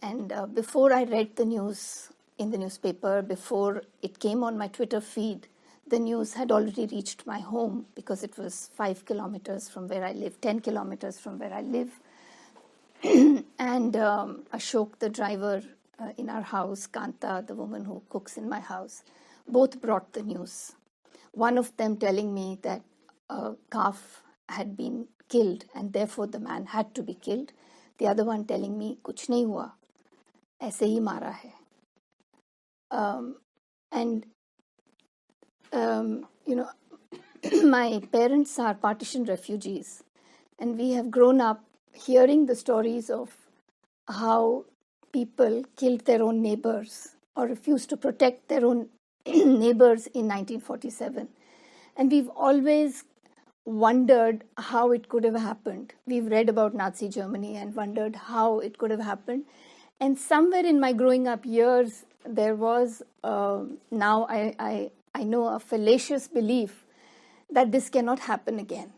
And before I read the news in the newspaper, before it came on my Twitter feed, the news had already reached my home because it was 5 kilometers from where I live, 10 kilometers from where I live. And Ashok, the driver in our house, Kanta, the woman who cooks in my house, both brought the news. One of them telling me that a calf had been killed and therefore the man had to be killed. The other one telling me, kuch nahi hua, aise hi mara hai. My parents are partition refugees, and we have grown up hearing the stories of how people killed their own neighbors or refused to protect their own neighbors in 1947. And we've always wondered how it could have happened. We've read about Nazi Germany and wondered how it could have happened. And somewhere in my growing up years, there was, now I know, a fallacious belief that this cannot happen again.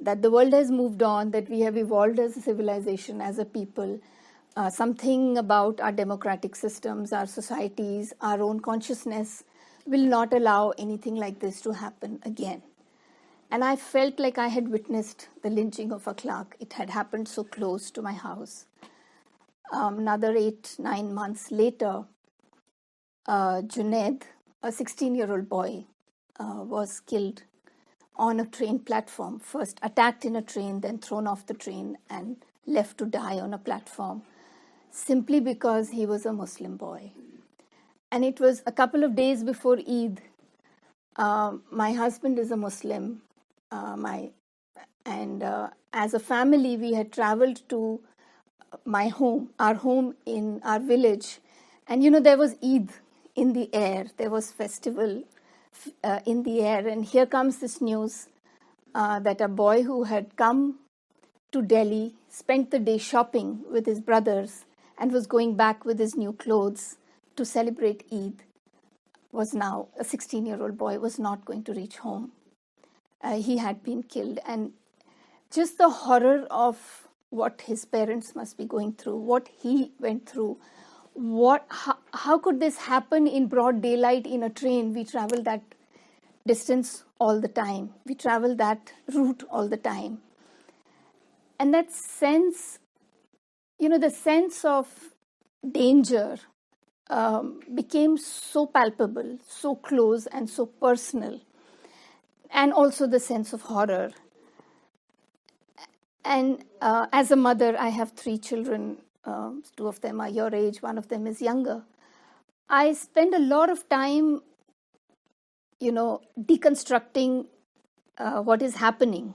That the world has moved on, that we have evolved as a civilization, as a people. Something about our democratic systems, our societies, our own consciousness will not allow anything like this to happen again. And I felt like I had witnessed the lynching of Akhlaq. It had happened so close to my house. Another 8-9 months later, Junaid, a 16-year-old boy, was killed on a train platform, first attacked in a train, then thrown off the train and left to die on a platform, simply because he was a Muslim boy. And it was a couple of days before Eid. My husband is a Muslim, as a family, we had traveled to my home, our home in our village. And, there was Eid in the air. There was festival in the air. And here comes this news that a boy who had come to Delhi, spent the day shopping with his brothers, and was going back with his new clothes to celebrate Eid, was now a 16-year-old boy, was not going to reach home. He had been killed. And just the horror of what his parents must be going through, what he went through, how could this happen in broad daylight in a train? We travel that distance all the time. We travel that route all the time. And that sense, the sense of danger became so palpable, so close and so personal. and also the sense of horror. And as a mother, I have 3 children. 2 of them are your age, 1 of them is younger. I spend a lot of time, deconstructing what is happening,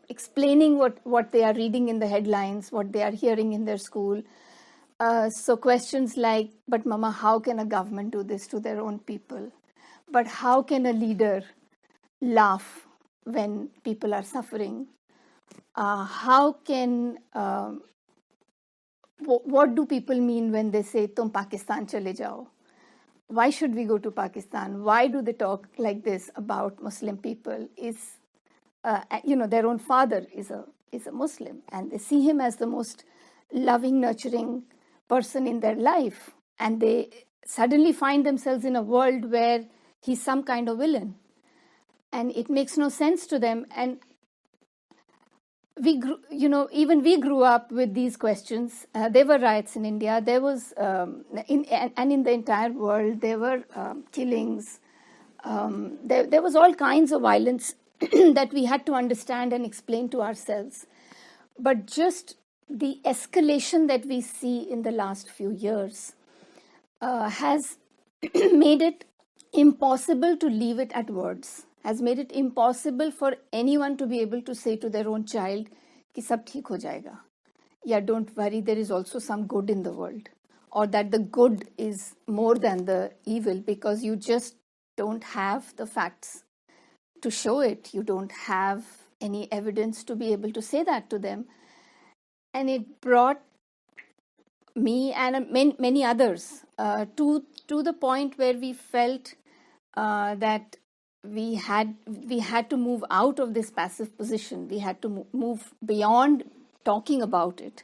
explaining what they are reading in the headlines, what they are hearing in their school. So questions like, but Mama, how can a government do this to their own people? But how can a leader laugh when people are suffering? How can, what do people mean when they say, Tum Pakistan chale jao? Why should we go to Pakistan? Why do they talk like this about Muslim people? Their own father is a Muslim, and they see him as the most loving, nurturing person in their life. And they suddenly find themselves in a world where he's some kind of villain. And it makes no sense to them. And even we grew up with these questions. There were riots in India. There was, in the entire world, there were killings. There was all kinds of violence that we had to understand and explain to ourselves. But just the escalation that we see in the last few years has made it impossible to leave it at words, has made it impossible for anyone to be able to say to their own child, ki sab theek ho jayega. Yeah, don't worry, there is also some good in the world. Or that the good is more than the evil, because you just don't have the facts to show it. You don't have any evidence to be able to say that to them. And it brought me and many others to the point where we felt that we had to move out of this passive position. We had to move beyond talking about it.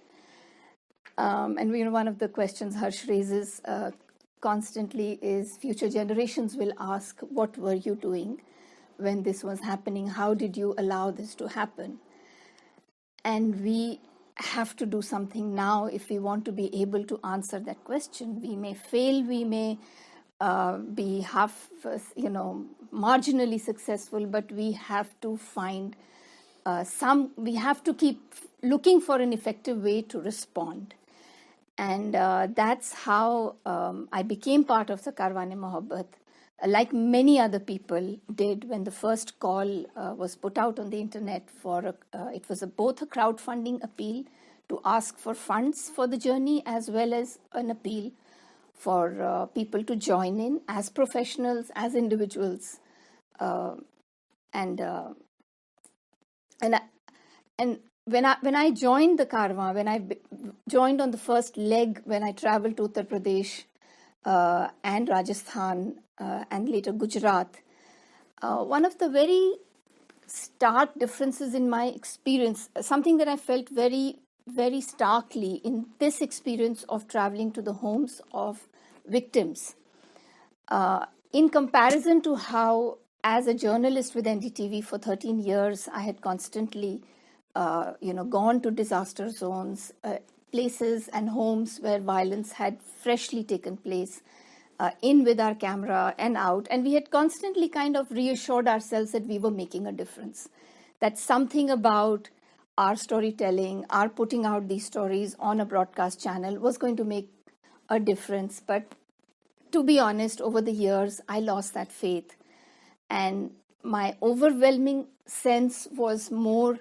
And one of the questions Harsh raises constantly is, future generations will ask, what were you doing when this was happening? How did you allow this to happen? And we have to do something now if we want to be able to answer that question. We may fail, we may be marginally successful, but we have to find we have to keep looking for an effective way to respond. And that's how I became part of the Karwan-e-Mohabbat, like many other people did when the first call was put out on the internet for it was both a crowdfunding appeal to ask for funds for the journey, as well as an appeal for people to join in as professionals, as individuals. And when I joined the Karwan, when I joined on the first leg, when I traveled to Uttar Pradesh and Rajasthan and later Gujarat, one of the very stark differences in my experience, something that I felt very, very starkly in this experience of traveling to the homes of victims, in comparison to how, as a journalist with NDTV for 13 years, I had constantly gone to disaster zones, places and homes where violence had freshly taken place, in with our camera and out. And we had constantly kind of reassured ourselves that we were making a difference, that something about our storytelling, our putting out these stories on a broadcast channel was going to make a difference. But to be honest, over the years, I lost that faith. And my overwhelming sense was more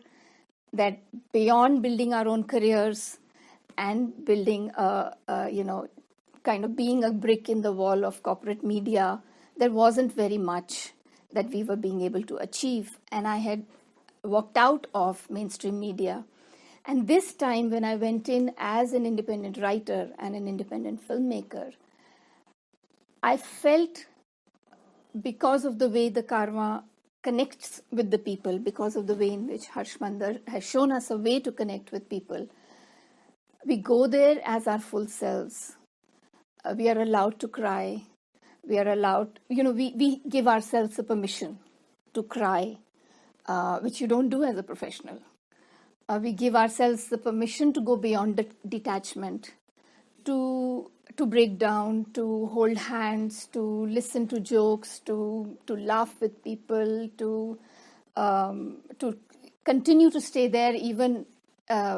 that beyond building our own careers and building kind of being a brick in the wall of corporate media, there wasn't very much that we were being able to achieve. And I had walked out of mainstream media. And this time, when I went in as an independent writer and an independent filmmaker, I felt, because of the way the Karwan connects with the people, because of the way in which Harsh Mander has shown us a way to connect with people, we go there as our full selves. We are allowed to cry. We are allowed, we give ourselves a permission to cry, which you don't do as a professional. We give ourselves the permission to go beyond detachment, to to break down, to hold hands, to listen to jokes, to laugh with people, to continue to stay there even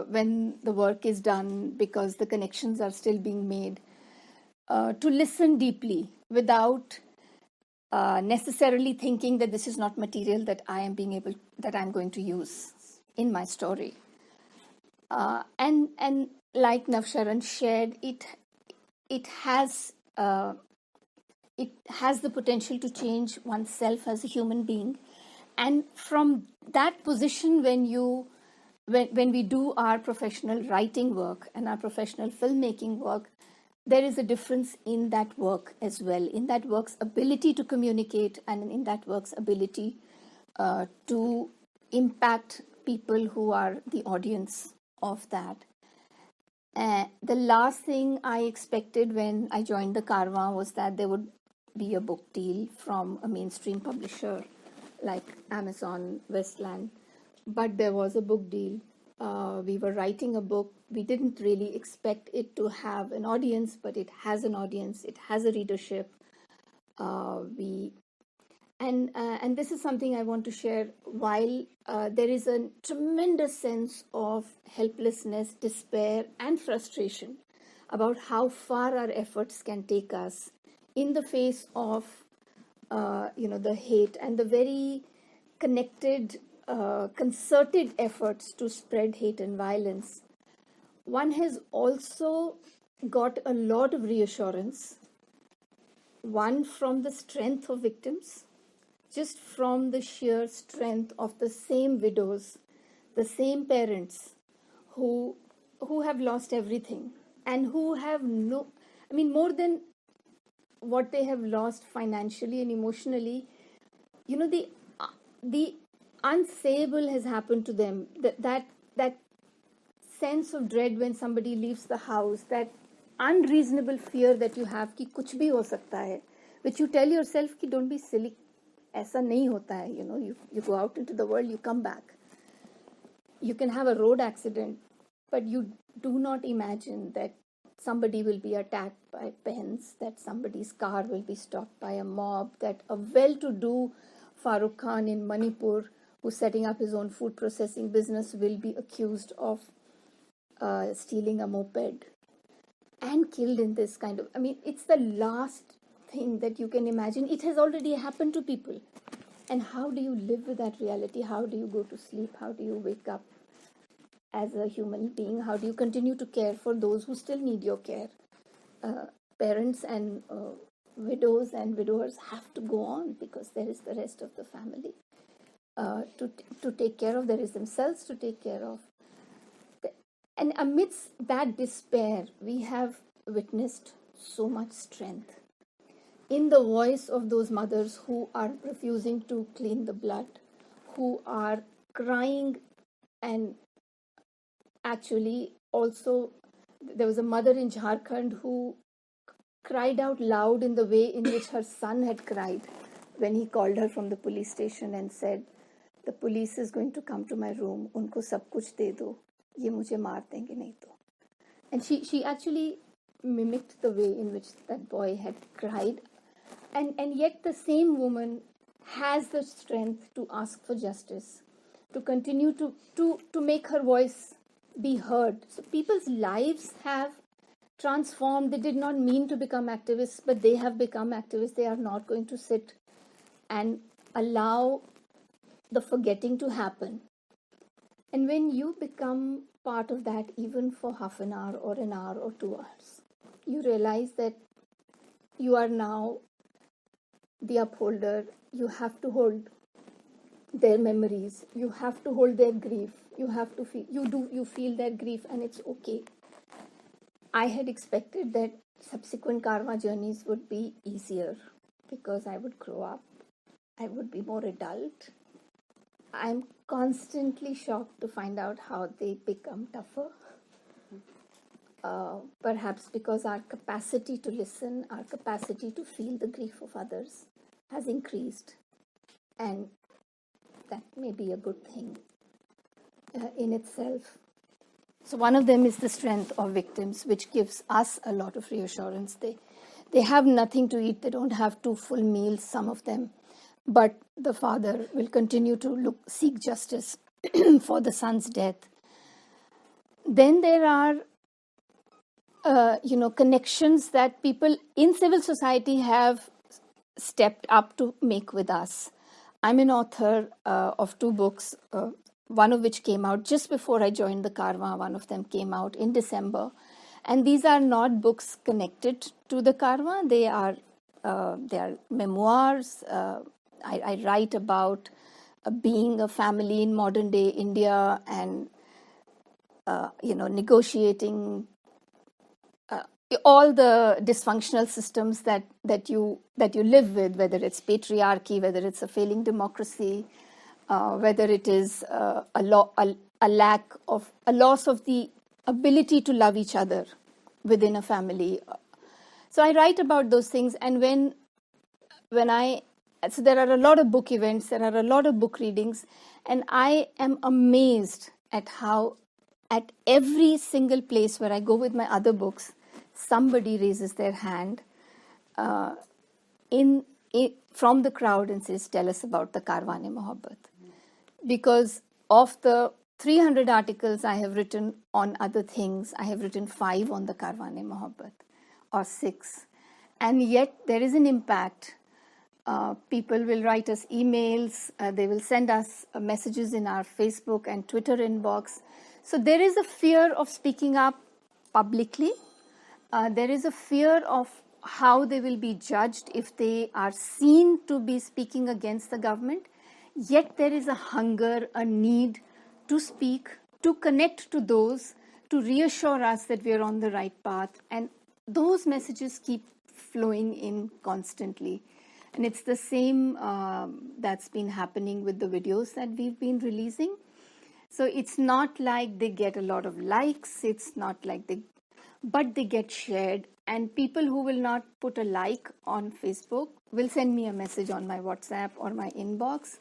when the work is done because the connections are still being made, to listen deeply without necessarily thinking that this is not material that I'm going to use in my story. And like Navsharan shared, it has the potential to change oneself as a human being. And from that position, when we do our professional writing work and our professional filmmaking work, there is a difference in that work as well, in that work's ability to communicate and in that work's ability to impact people who are the audience of that. The last thing I expected when I joined the Karwan was that there would be a book deal from a mainstream publisher like Amazon, Westland, but there was a book deal. We were writing a book. We didn't really expect it to have an audience, but it has an audience. It has a readership. And this is something I want to share. While there is a tremendous sense of helplessness, despair, and frustration about how far our efforts can take us in the face of the hate and the very connected, concerted efforts to spread hate and violence, one has also got a lot of reassurance. One, from the strength of victims, just from the sheer strength of the same widows, the same parents who have lost everything and who have more than what they have lost financially and emotionally, the unsayable has happened to them. That sense of dread when somebody leaves the house, that unreasonable fear that you have कि कुछ भी हो सकता है, which you tell yourself कि don't be silly, ऐसा नहीं होता है, you go out into the world, you come back. You can have a road accident, but you do not imagine that somebody will be attacked by pens, that somebody's car will be stopped by a mob, that a well-to-do Farooq Khan in Manipur, who's setting up his own food processing business, will be accused of stealing a moped and killed in this kind of... it's the last thing that you can imagine. It has already happened to people. And how do you live with that reality? How do you go to sleep? How do you wake up as a human being? How do you continue to care for those who still need your care? Parents and widows and widowers have to go on because there is the rest of the family to take care of. There is themselves to take care of. And amidst that despair, we have witnessed so much strength in the voice of those mothers who are refusing to clean the blood, who are crying. And actually also there was a mother in Jharkhand who cried out loud in the way in which her son had cried when he called her from the police station and said, the police is going to come to my room, unko sab kuch de do, ye mujhe maar denge nahi to. And she actually mimicked the way in which that boy had cried. And yet the same woman has the strength to ask for justice, to continue to make her voice be heard. So people's lives have transformed. They did not mean to become activists, but they have become activists. They are not going to sit and allow the forgetting to happen. And when you become part of that, even for half an hour or 2 hours, you realize that you are now the upholder. You have to hold their memories. You have to hold their grief. You have to feel, you feel their grief, and it's okay. I had expected that subsequent Karwan journeys would be easier because I would grow up. I would be more adult. I'm constantly shocked to find out how they become tougher. Perhaps because our capacity to listen, our capacity to feel the grief of others has increased. And that may be a good thing in itself. So one of them is the strength of victims, which gives us a lot of reassurance. They have nothing to eat. They don't have 2 full meals, some of them. But the father will continue to seek justice for the son's death. Then there are, connections that people in civil society have stepped up to make with us. I'm an author of 2 books, one of which came out just before I joined the Karwan. One of them came out in December. And these are not books connected to the Karwan. They are memoirs. I write about being a family in modern day India and, negotiating all the dysfunctional systems that you live with, whether it's patriarchy, whether it's a failing democracy, whether it is a loss of the ability to love each other within a family. So I write about those things, and so there are a lot of book events, there are a lot of book readings, and I am amazed at how at every single place where I go with my other books, somebody raises their hand from the crowd and says, tell us about the Karwan-e-Mohabbat. Because of the 300 articles I have written on other things, I have written 5 on the Karwan-e-Mohabbat, or 6. And yet there is an impact. People will write us emails, they will send us messages in our Facebook and Twitter inbox. So there is a fear of speaking up publicly. There is a fear of how they will be judged if they are seen to be speaking against the government. Yet there is a hunger, a need to speak, to connect to those, to reassure us that we are on the right path. And those messages keep flowing in constantly. And it's the same that's been happening with the videos that we've been releasing. So it's not like they get a lot of likes, it's not like but they get shared. And people who will not put a like on Facebook will send me a message on my WhatsApp or my inbox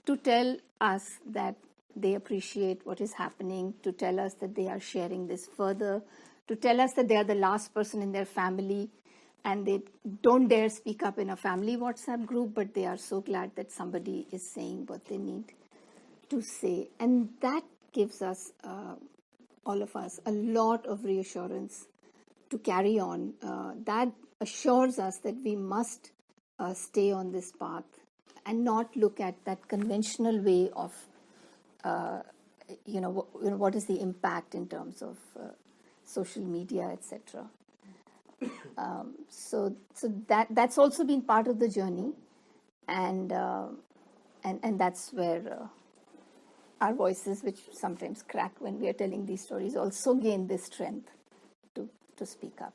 to tell us that they appreciate what is happening, to tell us that they are sharing this further, to tell us that they are the last person in their family and they don't dare speak up in a family WhatsApp group, but they are so glad that somebody is saying what they need to say. And that gives us, all of us, a lot of reassurance to carry on. That assures us that we must stay on this path and not look at that conventional way of, what is the impact in terms of social media, etc. So that's also been part of the journey, and that's where our voices, which sometimes crack when we are telling these stories, also gain this strength to speak up.